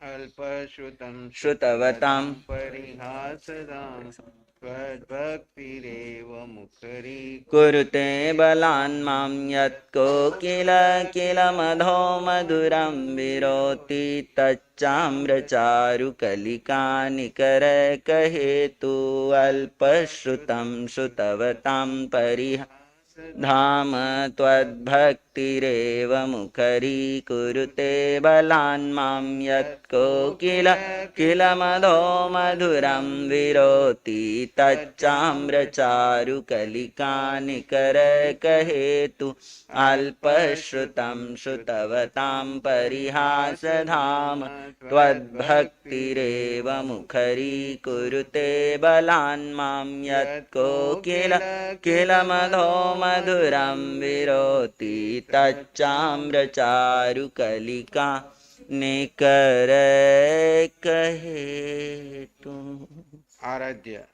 अल्पश्रुतं श्रुतवतां परिहासदां त्वद्भक्तिरेव कुरुते मुखरीकुरुते बलान् मां यत्को किल मधो मधुरं विरोति तच्चाम्रचारुकलिकानिकर कहेतु अल्पश्रुतं श्रुतवतां धाम त्वद्भक्तिरेव मुखरीकुरुते बलान् मां यत्को किल मधो मधुरं विरोति तच्चाम्रचारुकलिकानिकर कहेतु अल्पश्रुतं श्रुतवतां परिहासधाम त्वद्भक्तिरेव मुखरीकुरुते बलान् मां यत्को किल मधो मधुरं विरोति तच्चाम्रचारुकलिका निकर कहेतु। आराध्य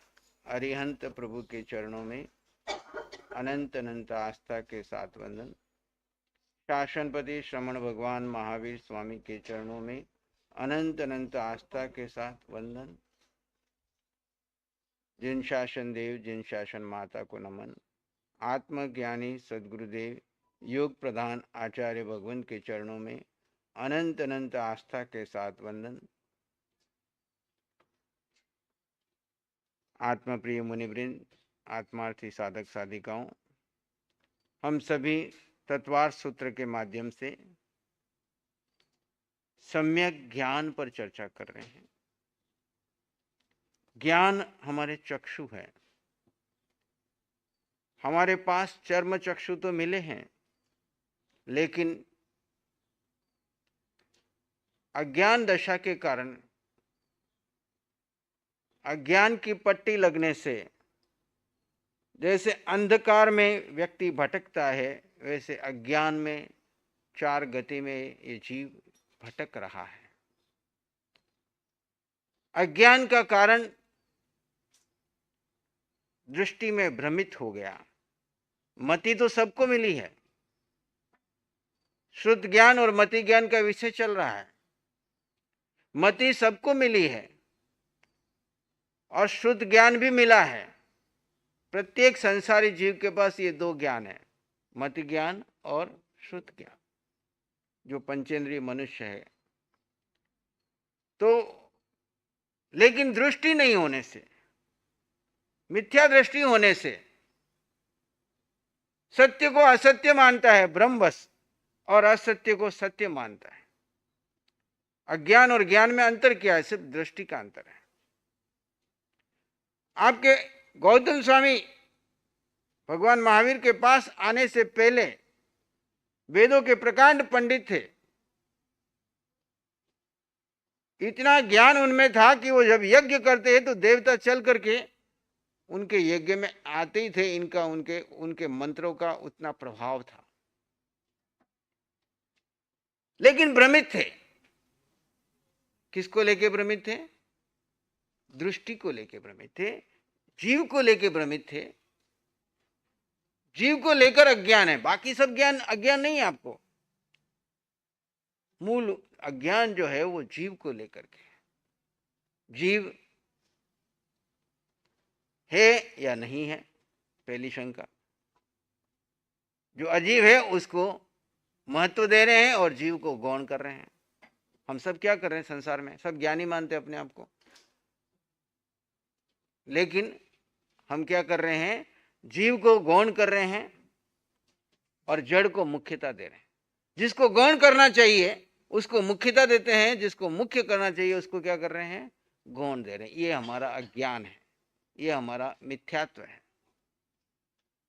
अरिहंत प्रभु के चरणों में अनंत अनंत आस्था के साथ वंदन। शासनपति श्रमण भगवान महावीर स्वामी के चरणों में अनंत अनंत आस्था के साथ वंदन। जिन शासन देव जिन शासन माता को नमन। आत्मज्ञानी सद्गुरुदेव योग प्रधान आचार्य भगवंत के चरणों में अनंत अनंत आस्था के साथ वंदन। आत्मप्रिय मुनिवृंद, आत्मार्थी साधक साधिकाओं, हम सभी तत्वार्थ सूत्र के माध्यम से सम्यक ज्ञान पर चर्चा कर रहे हैं। ज्ञान हमारे चक्षु है। हमारे पास चर्म चक्षु तो मिले हैं, लेकिन अज्ञान दशा के कारण, अज्ञान की पट्टी लगने से, जैसे अंधकार में व्यक्ति भटकता है, वैसे अज्ञान में चार गति में ये जीव भटक रहा है। अज्ञान का कारण दृष्टि में भ्रमित हो गया। मति तो सबको मिली है। शुद्ध ज्ञान और मति ज्ञान का विषय चल रहा है। मति सबको मिली है और शुद्ध ज्ञान भी मिला है। प्रत्येक संसारी जीव के पास ये दो ज्ञान है, मति ज्ञान और शुद्ध ज्ञान। जो पंचेंद्रिय मनुष्य है तो, लेकिन दृष्टि नहीं होने से, मिथ्या दृष्टि होने से सत्य को असत्य मानता है ब्रह्मवश, और असत्य को सत्य मानता है। अज्ञान और ज्ञान में अंतर क्या है? सिर्फ दृष्टि का अंतर है। आपके गौतम स्वामी भगवान महावीर के पास आने से पहले वेदों के प्रकांड पंडित थे। इतना ज्ञान उनमें था कि वो जब यज्ञ करते हैं तो देवता चल करके उनके यज्ञ में आते ही थे। इनका उनके मंत्रों का उतना प्रभाव था, लेकिन भ्रमित थे। किसको लेके भ्रमित थे? दृष्टि को लेके भ्रमित थे, जीव को लेके भ्रमित थे। जीव को लेकर अज्ञान है, बाकी सब ज्ञान अज्ञान नहीं है। आपको मूल अज्ञान जो है वो जीव को लेकर के। जीव है या नहीं है, पहली शंका। जो अजीव है उसको महत्व दे रहे हैं और जीव को गौण कर रहे हैं। हम सब क्या कर रहे हैं संसार में? सब ज्ञानी मानते हैं अपने आप को, लेकिन हम क्या कर रहे हैं? जीव को गौण कर रहे हैं और जड़ को मुख्यता दे रहे हैं। जिसको गौण करना चाहिए उसको मुख्यता देते हैं, जिसको मुख्य करना चाहिए उसको क्या कर रहे हैं? गौण दे रहे हैं। ये हमारा अज्ञान है, ये हमारा मिथ्यात्व है।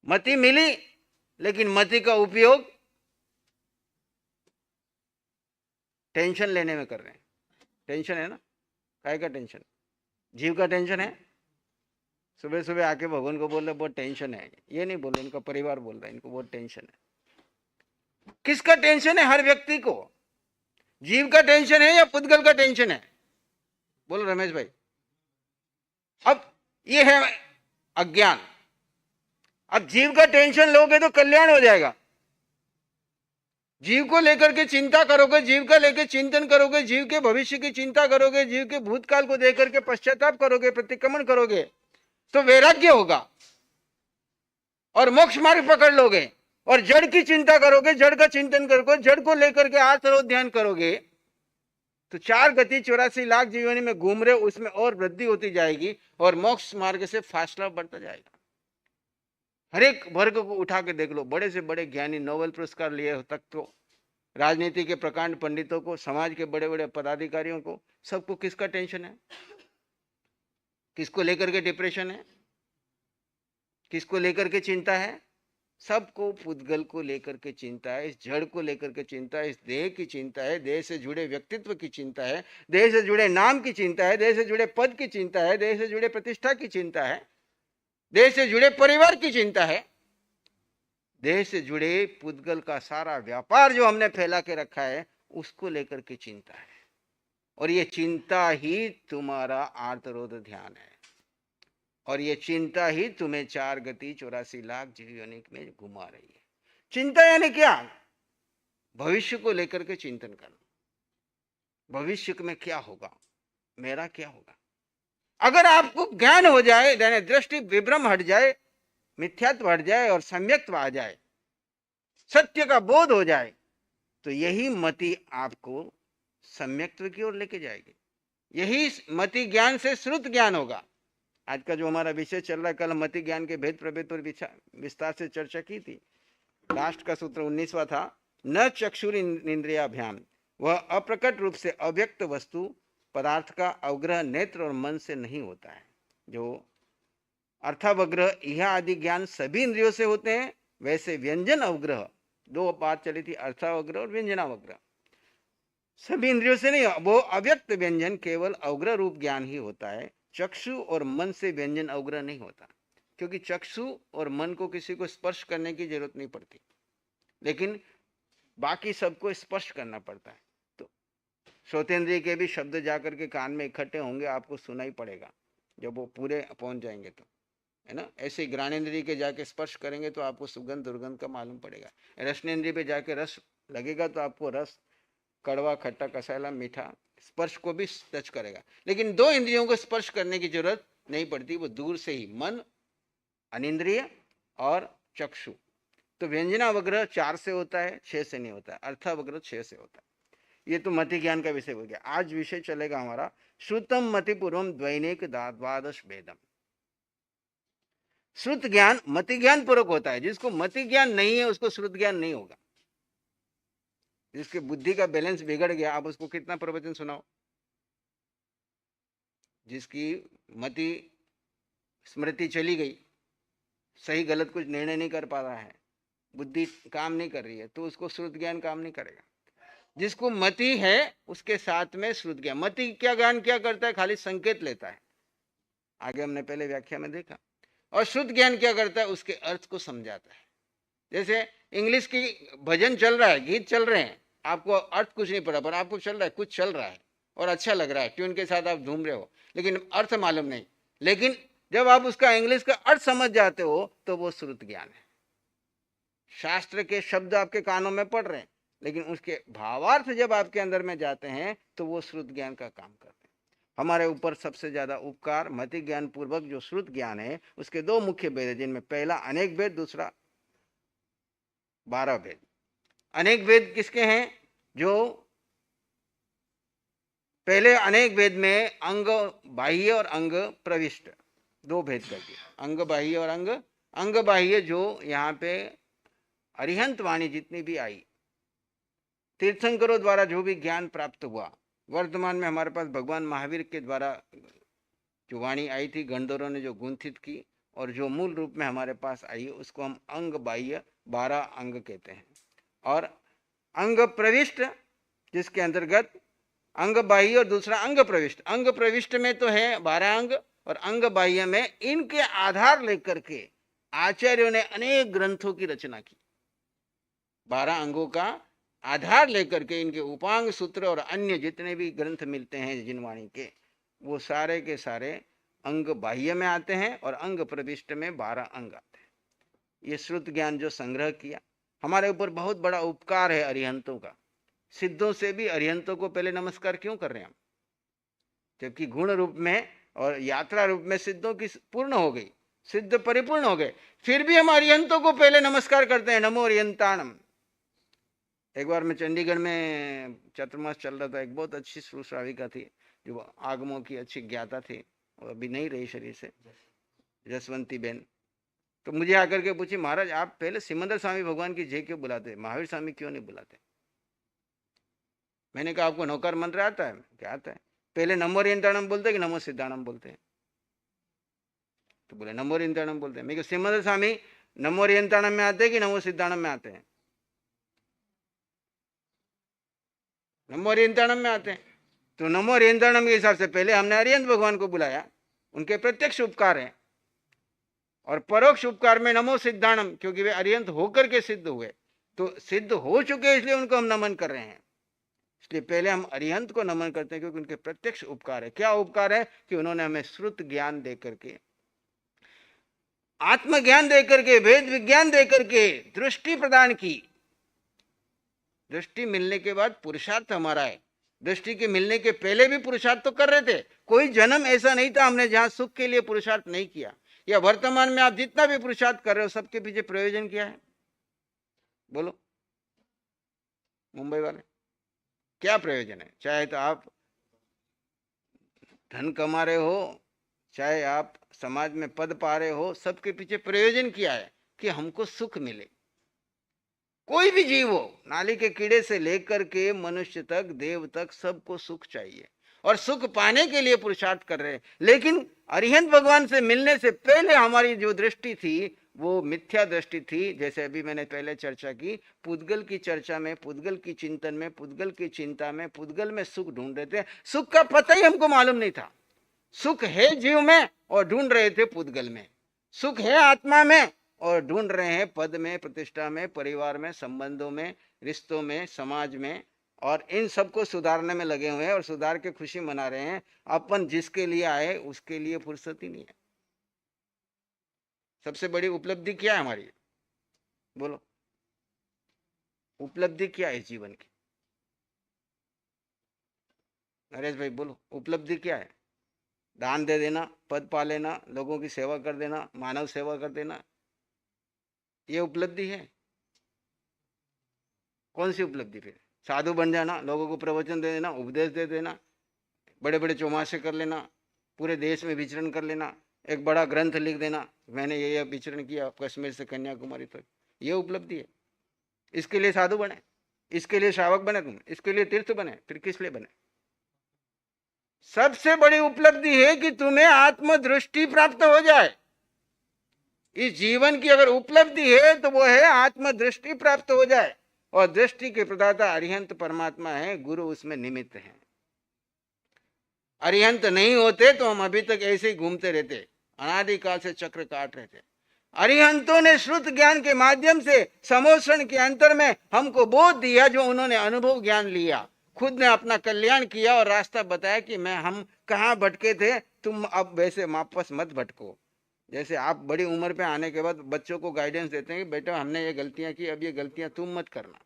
मति मिली, लेकिन मति का उपयोग टेंशन लेने में कर रहे हैं। टेंशन है ना, काय का टेंशन? जीव का टेंशन है। सुबह सुबह आके भगवान को बोल रहे बहुत टेंशन है। ये नहीं बोल रहे, इनका परिवार बोल रहा है इनको बहुत टेंशन है। किसका टेंशन है? हर व्यक्ति को। जीव का टेंशन है या पुद्गल का टेंशन है? बोलो रमेश भाई। अब ये है अज्ञान। अब जीव का टेंशन लोगे तो कल्याण हो जाएगा, जीव को लेकर के चिंता करोगे, जीव का लेकर चिंतन करोगे, जीव के भविष्य की चिंता करोगे, जीव के भूतकाल को देख करके पश्चाताप करोगे, प्रतिक्रमण करोगे, तो वैराग्य होगा और मोक्ष मार्ग पकड़ लोगे। और जड़ की चिंता करोगे, जड़ का चिंतन करोगे, जड़ को लेकर के आत्मरोध ध्यान करोगे, तो 4 गति 84 लाख जीवनी में घूम रहे, उसमें और वृद्धि होती जाएगी और मोक्ष मार्ग से फासला बढ़ता जाएगा। हर एक वर्ग को उठा के देख लो, बड़े से बड़े ज्ञानी, नोबेल पुरस्कार लिए तक तो, राजनीति के प्रकांड पंडितों को, समाज के बड़े बड़े पदाधिकारियों को, सबको किसका टेंशन है? किसको लेकर के डिप्रेशन है? किसको लेकर के चिंता है? सबको पुद्गल को लेकर के चिंता है, इस जड़ को लेकर के चिंता है, इस देह की चिंता है, देह से जुड़े व्यक्तित्व की चिंता है, देह से जुड़े नाम की चिंता है, देह से जुड़े पद की चिंता है, देह से जुड़े प्रतिष्ठा की चिंता है, देह से जुड़े परिवार की चिंता है, देह से जुड़े पुद्गल का सारा व्यापार जो हमने फैला के रखा है उसको लेकर के चिंता है। और ये चिंता ही तुम्हारा आर्तरोध ध्यान है, और ये चिंता ही तुम्हें 4 गति 84 लाख जीवनी में घुमा रही है। चिंता यानी क्या? भविष्य को लेकर के चिंतन करना, भविष्य में क्या होगा, मेरा क्या होगा। अगर आपको ज्ञान हो जाए, यानी दृष्टि विभ्रम हट जाए, मिथ्यात्व हट जाए और सम्यक्त्व आ जाए, सत्य का बोध हो जाए, तो यही मति आपको सम्यक्त्व की ओर लेके जाएगी। यही मति ज्ञान से श्रुत ज्ञान होगा। आज का जो हमारा विषय चल रहा है, कल मति ज्ञान के भेद प्रभेद पर विस्तार से चर्चा की थी। लास्ट का सूत्र 19वां था, न चक्षुर इंद्रियाभ्याम, वह अप्रकट रूप से अव्यक्त वस्तु पदार्थ का अवग्रह नेत्र और मन से नहीं होता है। जो अर्थावग्रह यह आदि ज्ञान सभी इंद्रियों से होते हैं, वैसे व्यंजन अवग्रह, 2 बात चली थी, अर्थावग्रह और व्यंजनावग्रह, सभी इंद्रियों से नहीं, वो अव्यक्त व्यंजन केवल अवग्रह रूप ज्ञान ही होता है। चक्षु और मन से व्यंजन अवग्रह नहीं होता, क्योंकि चक्षु और मन को किसी को स्पर्श करने की जरूरत नहीं पड़ती, लेकिन बाकी सबको स्पर्श करना पड़ता है। तो श्रोतेंद्रिय के भी शब्द जाकर के कान में इकट्ठे होंगे, आपको सुनाई पड़ेगा जब वो पूरे पहुंच जाएंगे तो, है ना। ऐसे ज्ञानेंद्रिय के जाके स्पर्श करेंगे तो आपको सुगंध दुर्गंध का मालूम पड़ेगा। रसनेंद्रिय पे जाके रस लगेगा तो आपको रस, कड़वा, खट्टा, कसाला, मीठा, स्पर्श को भी टच करेगा। लेकिन 2 इंद्रियों को स्पर्श करने की जरूरत नहीं पड़ती, वो दूर से ही, मन, अनिंद्रिय और चक्षु। तो व्यंजनावग्रह 4 से होता है, 6 से नहीं होता है। अर्थावग्रह 6 से होता है। ये तो मति ज्ञान का विषय हो गया। आज विषय चलेगा हमारा श्रुतम मति पूर्वम द्वैनिक द्वादश भेदम। श्रुत ज्ञान मति ज्ञान पूर्वक होता है। जिसको मति ज्ञान नहीं है उसको श्रुत ज्ञान नहीं होगा। जिसके बुद्धि का बैलेंस बिगड़ गया, आप उसको कितना प्रवचन सुनाओ। जिसकी मति स्मृति चली गई, सही गलत कुछ निर्णय नहीं कर पा रहा है, बुद्धि काम नहीं कर रही है, तो उसको श्रुत ज्ञान काम नहीं करेगा। जिसको मति है उसके साथ में श्रुत ज्ञान। मति क्या ज्ञान क्या करता है? खाली संकेत लेता है, आगे हमने पहले व्याख्या में देखा। और श्रुत ज्ञान क्या करता है? उसके अर्थ को समझाता है। जैसे इंग्लिश की भजन चल रहा है, गीत चल रहे हैं, आपको अर्थ कुछ नहीं पता, पर आपको चल रहा है, कुछ चल रहा है और अच्छा लग रहा है, ट्यून के साथ आप झूम रहे हो, लेकिन अर्थ मालूम नहीं। लेकिन जब आप उसका इंग्लिश का अर्थ समझ जाते हो तो वो श्रुत ज्ञान है। शास्त्र के शब्द आपके कानों में पड़ रहे हैं, लेकिन उसके भावार्थ जब आपके अंदर में जाते हैं तो वो श्रुत ज्ञान का काम करते हैं। हमारे ऊपर सबसे ज्यादा उपकार मति ज्ञान पूर्वक जो श्रुत ज्ञान है, उसके 2 मुख्य भेद है, जिनमें पहला अनेक भेद, दूसरा 12 भेद। अनेक भेद किसके हैं? जो पहले अनेक भेद में अंग बाह्य और अंग प्रविष्ट 2 भेद कर दिया। अंग बाह्य और अंग बाह्य जो यहाँ पे अरिहंत वाणी जितनी भी आई, तीर्थंकरों द्वारा जो भी ज्ञान प्राप्त हुआ, वर्तमान में हमारे पास भगवान महावीर के द्वारा जो वाणी आई थी, गणधरों ने जो गुंथित की और जो मूल रूप में हमारे पास आई, उसको हम अंग बाह्य 12 अंग कहते हैं। और अंग प्रविष्ट जिसके अंतर्गत अंग बाह्य और दूसरा अंग प्रविष्ट। अंग प्रविष्ट में तो है 12 अंग और अंग बाह्य में इनके आधार लेकर के आचार्यों ने अनेक ग्रंथों की रचना की। 12 अंगों का आधार लेकर के इनके उपांग सूत्र और अन्य जितने भी ग्रंथ मिलते हैं जिनवाणी के, वो सारे के सारे अंग बाह्य में आते हैं और अंग प्रविष्ट में 12 अंग आते हैं। ये श्रुत ज्ञान जो संग्रह किया, हमारे ऊपर बहुत बड़ा उपकार है अरिहंतों का। सिद्धों से भी अरिहंतों को पहले नमस्कार क्यों कर रहे हैं हम? जबकि गुण रूप में और यात्रा रूप में सिद्धों की पूर्ण हो गई, सिद्ध परिपूर्ण हो गए, फिर भी हम अरिहंतों को पहले नमस्कार करते हैं, नमो अरिहंताणम। एक बार मैं चंडीगढ़ में चतुर्मास चल रहा था, एक बहुत अच्छी श्राविका थी जो आगमों की अच्छी ज्ञाता थी, और अभी नहीं रही शरीर से, जसवंती बेन। तो मुझे आकर के पूछी, महाराज आप पहले सिमंदर स्वामी भगवान की जय क्यों बुलाते, महावीर स्वामी क्यों नहीं बुलाते? मैंने कहा आपको नौकर मंत्र आता है? क्या आता है? पहले नमो अरिहंताणम बोलते हैं कि नमो सिद्धाणम बोलते हैं? तो बोले नमो अरिहंताणम बोलते हैं। मैं कहा सिमंदर स्वामी नमो अरिहंताणम में आते हैं कि नमो सिद्धाणम में आते हैं? नमो अरिहंताणम में आते हैं। तो नमो अरिहंताणम के हिसाब से पहले हमने अरिहंत भगवान को बुलाया, उनके प्रत्यक्ष उपकार है, और परोक्ष उपकार में नमो सिद्धाणम, क्योंकि वे अरिहंत होकर के सिद्ध हुए, तो सिद्ध हो चुके इसलिए उनको हम नमन कर रहे हैं। इसलिए पहले हम अरिहंत को नमन करते हैं क्योंकि उनके प्रत्यक्ष उपकार है। क्या उपकार है? कि उन्होंने हमें श्रुत ज्ञान देकर के, आत्मज्ञान देकर के, वेद विज्ञान देकर के दृष्टि प्रदान की। दृष्टि मिलने के बाद पुरुषार्थ हमारा है। दृष्टि के मिलने के पहले भी पुरुषार्थ तो कर रहे थे। कोई जन्म ऐसा नहीं था हमने जहां सुख के लिए पुरुषार्थ नहीं किया। या वर्तमान में आप जितना भी पुरुषार्थ कर रहे हो, सबके पीछे प्रयोजन क्या है? बोलो मुंबई वाले, क्या प्रयोजन है? चाहे तो आप धन कमा रहे हो, चाहे आप समाज में पद पा रहे हो, सबके पीछे प्रयोजन क्या है? कि हमको सुख मिले। कोई भी जीव हो, नाली के कीड़े से लेकर के मनुष्य तक, देव तक, सबको सुख चाहिए, और सुख पाने के लिए पुरुषार्थ कर रहे हैं। लेकिन अरिहंत भगवान से मिलने से पहले हमारी जो दृष्टि थी वो मिथ्या दृष्टि थी। जैसे अभी मैंने पहले चर्चा की, पुद्गल की चर्चा में, पुद्गल की चिंतन में, पुद्गल की चिंता में, पुद्गल में सुख ढूंढ रहे थे। सुख का पता ही हमको मालूम नहीं था। सुख है जीव में और ढूंढ रहे थे पुद्गल में। सुख है आत्मा में और ढूंढ रहे हैं पद में, प्रतिष्ठा में, परिवार में, संबंधों में, रिश्तों में, समाज में, और इन सबको सुधारने में लगे हुए हैं और सुधार के खुशी मना रहे हैं। अपन जिसके लिए आए उसके लिए फुर्सत ही नहीं है। सबसे बड़ी उपलब्धि क्या है हमारी? बोलो, उपलब्धि क्या है जीवन की? नरेश भाई बोलो, उपलब्धि क्या है? दान दे देना, पद पा लेना, लोगों की सेवा कर देना, मानव सेवा कर देना, ये उपलब्धि है? कौन सी उपलब्धि? फिर साधु बन जाना, लोगों को प्रवचन दे देना, उपदेश दे देना, बड़े बड़े चौमासे कर लेना, पूरे देश में विचरण कर लेना, एक बड़ा ग्रंथ लिख देना, मैंने ये विचरण किया कश्मीर से कन्याकुमारी तक, ये उपलब्धि है? इसके लिए साधु बने, इसके लिए श्रावक बने तुम, इसके लिए तीर्थ बने, फिर किस लिए बने? सबसे बड़ी उपलब्धि है कि तुम्हें आत्मदृष्टि प्राप्त हो जाए। इस जीवन की अगर उपलब्धि है तो वो है आत्मदृष्टि प्राप्त हो जाए, और दृष्टि के प्रदाता अरिहंत परमात्मा है, गुरु उसमें निमित्त है। अरिहंत नहीं होते तो हम अभी तक ऐसे ही घूमते रहते, अनादिकाल से चक्र काट रहे थे। अरिहंतों ने श्रुत ज्ञान के माध्यम से समोषण के अंतर में हमको बोध दिया, जो उन्होंने अनुभव ज्ञान लिया, खुद ने अपना कल्याण किया और रास्ता बताया कि हम कहाँ भटके थे, तुम अब वैसे वापस मत भटको। जैसे आप बड़ी उम्र पे आने के बाद बच्चों को गाइडेंस देते हैं कि बेटा हमने ये गलतियां की, अब ये गलतियां तुम मत करना।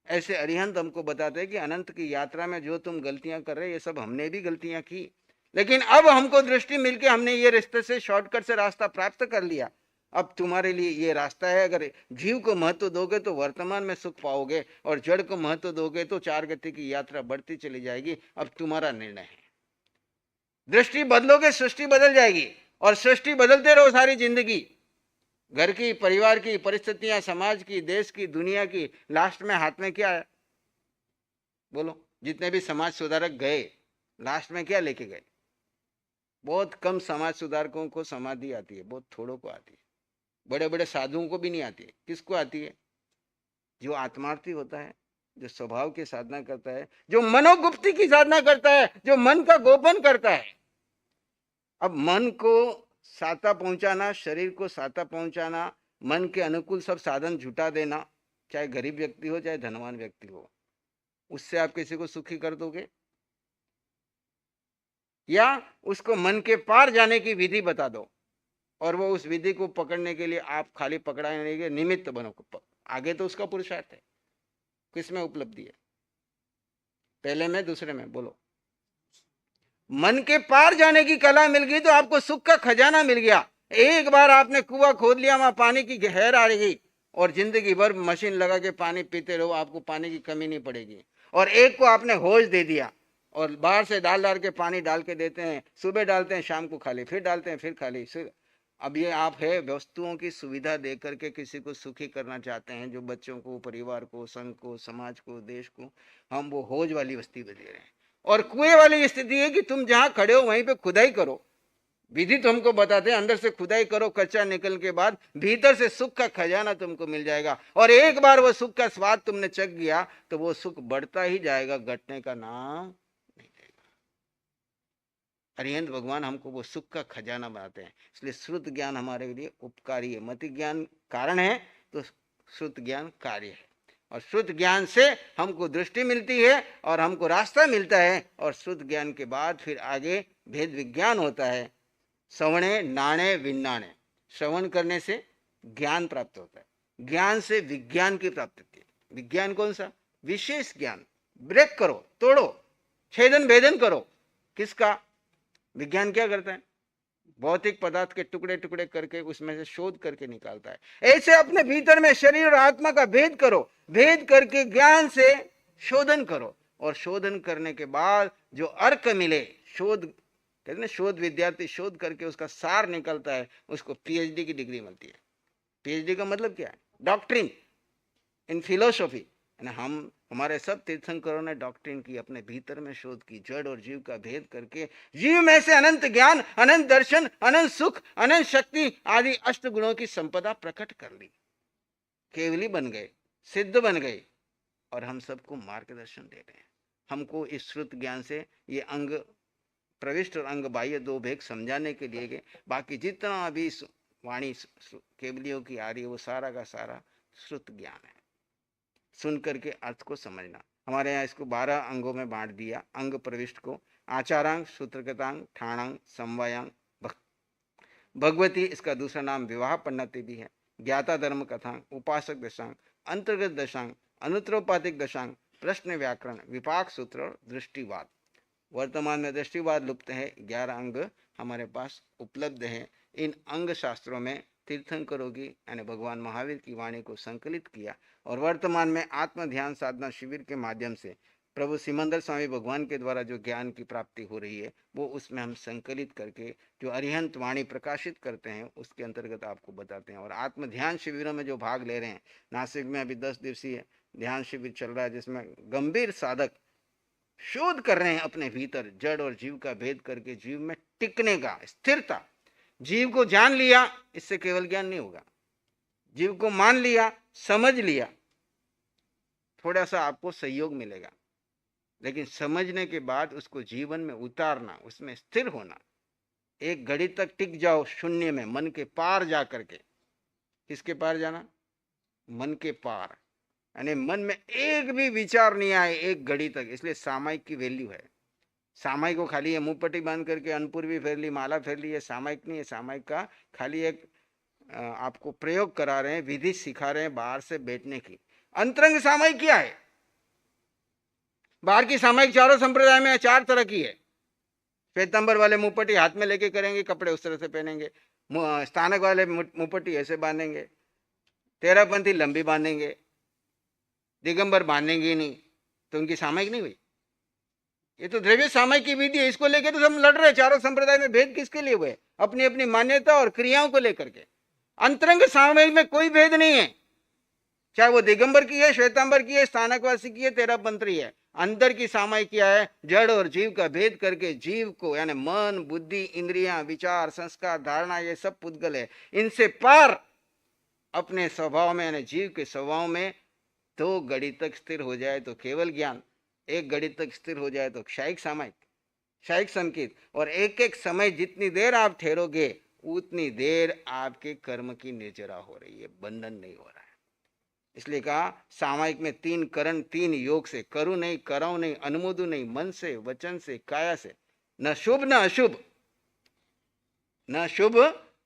ऐसे अरिहंत हमको बताते हैं कि अनंत की यात्रा में जो तुम गलतियां कर रहे, ये सब हमने भी गलतियां की, लेकिन अब हमको दृष्टि मिलके हमने ये रास्ते से, शॉर्टकट से रास्ता प्राप्त कर लिया। अब तुम्हारे लिए ये रास्ता है। अगर जीव को महत्व दोगे तो वर्तमान में सुख पाओगे, और जड़ को महत्व दोगे तो चार गति की यात्रा बढ़ती चली जाएगी। अब तुम्हारा निर्णय है। दृष्टि बदलोगे, सृष्टि बदल जाएगी, और सृष्टि बदलते रहो सारी जिंदगी। घर की, परिवार की परिस्थितियां, समाज की, देश की, दुनिया की, लास्ट में हाथ में क्या है? बोलो, जितने भी समाज सुधारक गए लास्ट में क्या लेके गए? बहुत कम समाज सुधारकों को समाधि आती है, बहुत थोड़ों को आती है। बड़े बड़े साधुओं को भी नहीं आती है। किसको आती है? जो आत्मार्थी होता है, जो स्वभाव की साधना करता है, जो मनोगुप्ति की साधना करता है, जो मन का गोपन करता है। अब मन को साता पहुंचाना, शरीर को साता पहुंचाना, मन के अनुकूल सब साधन जुटा देना, चाहे गरीब व्यक्ति हो चाहे धनवान व्यक्ति हो, उससे आप किसी को सुखी कर दोगे? या उसको मन के पार जाने की विधि बता दो, और वो उस विधि को पकड़ने के लिए आप खाली पकड़ाने के निमित्त बनो, आगे तो उसका पुरुषार्थ है। किस में उपलब्धि है? पहले में, दूसरे में? बोलो। मन के पार जाने की कला मिल गई तो आपको सुख का खजाना मिल गया। एक बार आपने कुआं खोद लिया, वहां पानी की गहर आ गई और जिंदगी भर मशीन लगा के पानी पीते रहो, आपको पानी की कमी नहीं पड़ेगी। और एक को आपने होश दे दिया और बाहर से डाल के पानी डाल के देते हैं, सुबह डालते हैं, शाम को खाली, फिर डालते हैं, फिर खाली। अब ये आप है वस्तुओं की सुविधा दे करके किसी को सुखी करना चाहते हैं, जो बच्चों को, परिवार को, संघ को, समाज को, देश को, हम वो होज वाली वस्ती दे रहे हैं। और कुएं वाली स्थिति है कि तुम जहां खड़े हो वहीं पे खुदाई करो। विधि तो हमको बताते हैं अंदर से खुदाई करो, कच्चा निकल के बाद भीतर से सुख का खजाना तुमको मिल जाएगा। और एक बार वो सुख का स्वाद तुमने चख गया तो वो सुख बढ़ता ही जाएगा, घटने का नाम नहीं देगा। अरिहंत भगवान हमको वो सुख का खजाना बनाते हैं। इसलिए श्रुत ज्ञान हमारे लिए उपकारी है। मति ज्ञान कारण है तो श्रुत ज्ञान कार्य है। और श्रुत ज्ञान से हमको दृष्टि मिलती है और हमको रास्ता मिलता है। और श्रुत ज्ञान के बाद फिर आगे भेद विज्ञान होता है। श्रवणे नाणे विन्नाणे, श्रवण करने से ज्ञान प्राप्त होता है, ज्ञान से विज्ञान की प्राप्ति होती है। विज्ञान कौन सा? विशेष ज्ञान। ब्रेक करो, तोड़ो, छेदन भेदन करो। किसका? विज्ञान क्या करता है? भौतिक पदार्थ के टुकड़े टुकड़े करके उसमें से शोध करके निकालता है। ऐसे अपने भीतर में शरीर और आत्मा का भेद करो, भेद करके ज्ञान से शोधन करो। और शोधन करने के बाद जो अर्क मिले, शोध कहते हैं शोध विद्यार्थी शोध करके उसका सार निकलता है, उसको पीएचडी की डिग्री मिलती है। पीएचडी का मतलब क्या है? डॉक्ट्रिन इन फिलोसॉफी। हमारे सब तीर्थंकरों ने डॉक्ट्रिन की, अपने भीतर में शोध की, जड़ और जीव का भेद करके जीव में से अनंत ज्ञान, अनंत दर्शन, अनंत सुख, अनंत शक्ति आदि अष्ट गुणों की संपदा प्रकट कर ली। केवली बन गए, सिद्ध बन गए और हम सबको मार्गदर्शन दे रहे हैं। हमको इस श्रुत ज्ञान से ये अंग प्रविष्ट और अंग बाह्य दो भेद समझाने के लिए गए। बाकी जितना भी वाणी केवलियों की आ रही है वो सारा का सारा श्रुत ज्ञान है। सुन करके अर्थ को समझना। हमारे यहाँ इसको 12 अंगों में बांट दिया। अंग प्रविष्ट को आचारांग, सूत्रकृतांग, ठाणांग, समवायांग, भगवती, इसका दूसरा नाम विवाह पन्नति भी है। ज्ञाता धर्म कथांग, उपासक दशांग, अंतर्गत दशांग, अनुत्रोपातिक दशांग, प्रश्न व्याकरण, विपाक सूत्र और दृष्टिवाद। वर्तमान में दृष्टिवाद लुप्त है। 11 अंग हमारे पास उपलब्ध है। इन अंग शास्त्रों में तीर्थंकरों की यानी भगवान महावीर की वाणी को संकलित किया और वर्तमान में आत्म ध्यान साधना शिविर के माध्यम से प्रभु सिमंदर स्वामी भगवान के द्वारा जो ज्ञान की प्राप्ति हो रही है वो उसमें हम संकलित करके जो अरिहंत वाणी प्रकाशित करते हैं उसके अंतर्गत आपको बताते हैं। और आत्म ध्यान शिविरों में जो भाग ले रहे हैं, नासिक में अभी 10 दिवसीय ध्यान शिविर चल रहा है जिसमें गंभीर साधक शोध कर रहे हैं अपने भीतर जड़ और जीव का भेद करके जीव में टिकने का, स्थिरता। जीव को जान लिया, इससे केवल ज्ञान नहीं होगा। जीव को मान लिया, समझ लिया, थोड़ा सा आपको सहयोग मिलेगा, लेकिन समझने के बाद उसको जीवन में उतारना, उसमें स्थिर होना। एक घड़ी तक टिक जाओ शून्य में, मन के पार जा करके। किसके पार जाना? मन के पार, यानी मन में एक भी विचार नहीं आए एक घड़ी तक। इसलिए सामायिक की वैल्यू है। सामायिक को खाली ये मुंहपट्टी बांध करके अनपुर भी फेर ली, माला फेर ली, ये सामायिक नहीं है। सामायिक का खाली एक आपको प्रयोग करा रहे हैं, विधि सिखा रहे हैं बाहर से बैठने की। अंतरंग सामायिक क्या है? बाहर की सामायिक चारों संप्रदाय में 4 तरह की है। श्वेतांबर वाले मुंहपट्टी हाथ में लेके करेंगे, कपड़े उस तरह से पहनेंगे। स्थानक वाले मुंहपट्टी ऐसे बांधेंगे, तेरापंथी लंबी बांधेंगे, दिगंबर बांधेंगे नहीं, तो उनकी सामायिक नहीं हुई। ये तो द्रव्य सामायिक की विधि है, इसको लेकर तो हम लड़ रहे हैं। चारों संप्रदाय में भेद किसके लिए हुए? अपनी अपनी मान्यता और क्रियाओं को लेकर के। अंतरंग सामायिक में कोई भेद नहीं है, चाहे वो दिगंबर की है, श्वेतांबर की है, स्थानकवासी की है, तेरापंथी है। अंदर की सामायिक क्या है? जड़ और जीव का भेद करके जीव को, यानी मन, बुद्धि, इंद्रियां, विचार, संस्कार, धारणा, ये सब पुद्गल है। इनसे पार अपने स्वभाव में, यानी जीव के स्वभाव में 2 घड़ी तक स्थिर हो जाए तो केवल ज्ञान, 1 घड़ी तक स्थिर हो जाए तो क्षायिक सामायिक, क्षायिक संकेत। और एक एक समय जितनी देर आप ठहरोगे उतनी देर आपके कर्म की निर्जरा हो रही है, बंधन नहीं हो रहा है। इसलिए कहा सामायिक में 3 करण 3 योग से, करूं नहीं, कराऊं नहीं, अनुमोदू नहीं, मन से, वचन से, काया से, न शुभ न अशुभ, न शुभ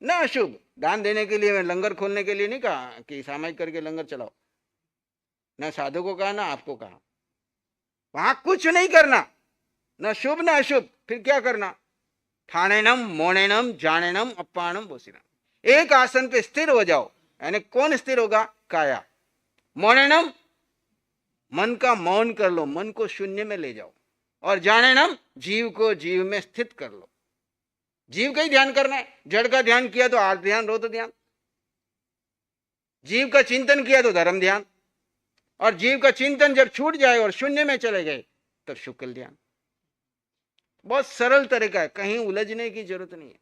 न अशुभ। दान देने के लिए, मैं लंगर खोलने के लिए नहीं कहा कि सामायिक करके लंगर चलाओ। न साधु को कहा ना आपको कहा। वहां कुछ नहीं करना, न शुभ न अशुभ। फिर क्या करना? ठाणेनम मोणेनम जानेनम अपानम बोसिनम। एक आसन पे स्थिर हो जाओ। यानी कौन स्थिर होगा? काया। मोणेनम, मन का मौन कर लो, मन को शून्य में ले जाओ। और जानेनम, जीव को जीव में स्थित कर लो। जीव का ही ध्यान करना है। जड़ का ध्यान किया तो आर्थ ध्यान, रोत ध्यान। जीव का चिंतन किया तो धर्म ध्यान। और जीव का चिंतन जब छूट जाए और शून्य में चले गए तब शुक्ल ध्यान। बहुत सरल तरीका है, कहीं उलझने की जरूरत नहीं है।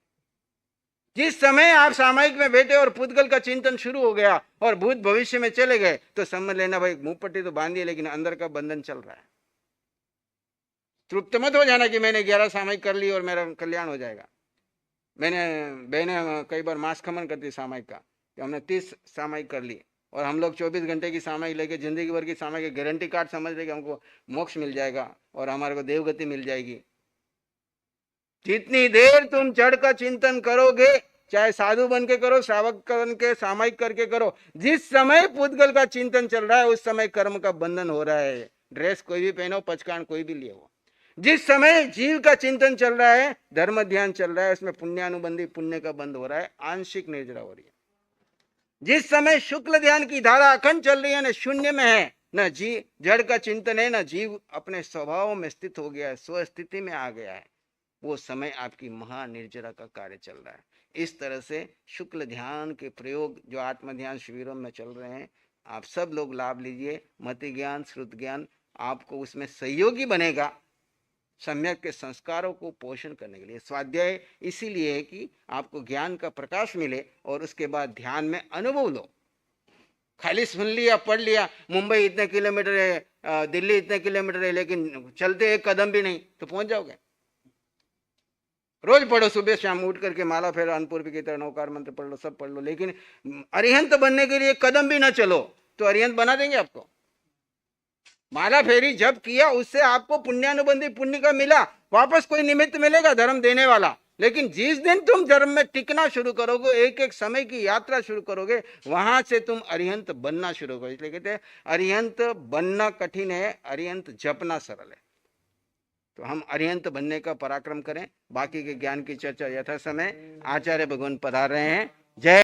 जिस समय आप सामायिक में बैठे और पुद्गल का चिंतन शुरू हो गया और भूत भविष्य में चले गए तो समझ लेना भाई मुंह पट्टी तो बांधी लेकिन अंदर का बंधन चल रहा है। तृप्त मत हो जाना कि मैंने 11 सामायिक कर ली और मेरा कल्याण हो जाएगा। बहने कई बार मास खमन करती सामायिक का कि हमने 30 सामायिक कर ली और हम लोग 24 घंटे की सामायिक लेके जिंदगी भर की सामायिक गारंटी कार्ड समझ रहे कि हमको मोक्ष मिल जाएगा और हमारे को देवगति मिल जाएगी। जितनी देर तुम जड़ का चिंतन करोगे, चाहे साधु बन के करो, श्रावक बन के, सामायिक करके करो, जिस समय पुद्गल का चिंतन चल रहा है उस समय कर्म का बंधन हो रहा है। ड्रेस कोई भी पहनो, पचकान कोई भी लिए हो। जिस समय जीव का चिंतन चल रहा है, धर्म ध्यान चल रहा है, उसमें पुण्यानुबंधी पुण्य का बंध हो रहा है, आंशिक निर्जरा हो रही है। जिस समय शुक्ल ध्यान की धारा अखंड चल रही है, न शून्य में है, न जीव जड़ का चिंतन है, न जीव अपने स्वभाव में स्थित हो गया है, स्वस्थिति में आ गया है, वो समय आपकी महानिर्जरा का कार्य चल रहा है। इस तरह से शुक्ल ध्यान के प्रयोग जो आत्म ध्यान शिविरों में चल रहे हैं, आप सब लोग लाभ लीजिए। मति ज्ञान, श्रुत ज्ञान आपको उसमें सहयोगी बनेगा सम्यक के संस्कारों को पोषण करने के लिए। स्वाध्याय इसीलिए है कि आपको ज्ञान का प्रकाश मिले और उसके बाद ध्यान में अनुभव लो। खाली सुन लिया, पढ़ लिया, मुंबई इतने किलोमीटर है, दिल्ली इतने किलोमीटर है, लेकिन चलते एक कदम भी नहीं तो पहुंच जाओगे। रोज पढ़ो, सुबह शाम उठ करके माला फेर, अनपूर्वी की तरह नौकार मंत्र पढ़ लो, सब पढ़ लो, लेकिन अरिहंत बनने के लिए कदम भी ना चलो तो अरिहंत बना देंगे आपको। माला फेरी जब किया उससे आपको पुण्यानुबंधी पुण्य का मिला, वापस कोई निमित्त मिलेगा धर्म देने वाला। लेकिन जिस दिन तुम धर्म में टिकना शुरू करोगे, एक एक समय की यात्रा शुरू करोगे, वहां से तुम अरिहंत बनना शुरू करोगे। इसलिए कहते हैं अरिहंत बनना कठिन है, अरिहंत जपना सरल है। तो हम अरिहंत बनने का पराक्रम करें। बाकी के ज्ञान की चर्चा यथा समय आचार्य भगवान पधार रहे हैं। जय